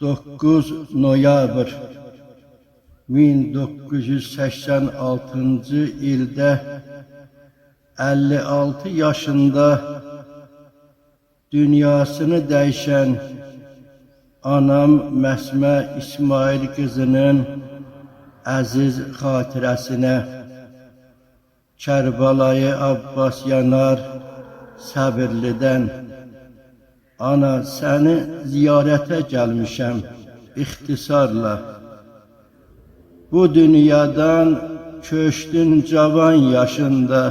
9 noyabr 1986 ildə 56 yaşında dünyasını dəyişən anam Məsmə İsmail qızının əziz xatirəsinə Kərbəlayı Abbas Yanar Səbirlidən ana səni ziyarətə gəlmişəm ixtisarla. Bu dünyadan köçdün cavan yaşında.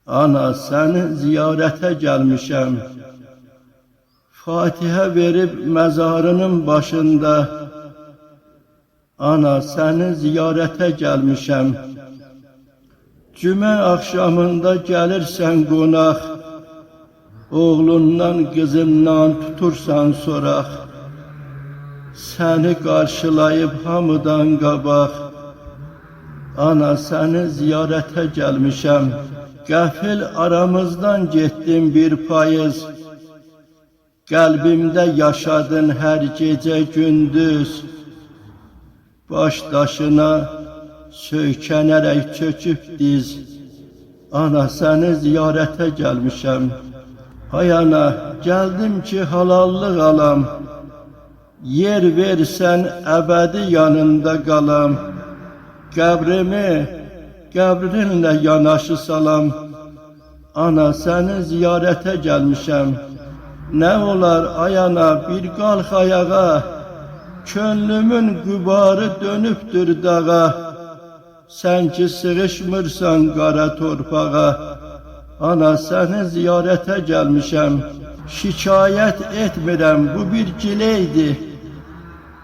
Ana səni ziyarətə gəlmişəm. Fatihə verib məzarının başında. Ana səni ziyarətə gəlmişəm. Cümə axşamında gəlirsən qonaq. Oğlundan, qızından tutursan soraq. Səni qarşılayıb hamıdan qabaq. Ana səni ziyarətə gəlmişəm. Qəfil aramızdan getdim bir payız. Qəlbimdə yaşadın hər gecə gündüz. Baş daşına söykənərək çöküb diz. Ana səni ziyarətə gəlmişəm. Ay ana, gəldim ki halallıq alam. Yer versən əbədi yanında qalam. Qəbrimi qəbrinlə yanaşı salam. Ana səni ziyarətə gəlmişəm. Nə olar ay ana bir qalx ayağa. Könlümün qübarı dönübdür dağa. Sən ki sığışmırsan qara torpağa. Ana səni ziyarətə gəlmişəm. Şikayət etmirəm, bu bir gileydi.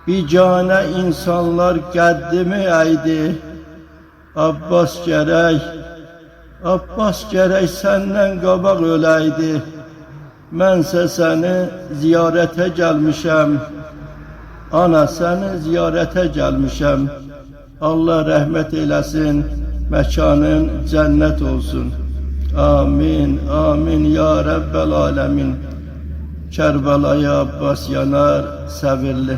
Bicanə insanlar qəddimi əydi. Abbas gərək səndən qabaq öləydi. Mənsə səni ziyarətə gəlmişəm. Ana səni ziyarətə gəlmişəm. Allah rəhmət eyləsin, məkanın cənnət olsun. Amin, amin ya Rəbbəl aləmin. Kərbəlayı Abbas Yanar Səbirli.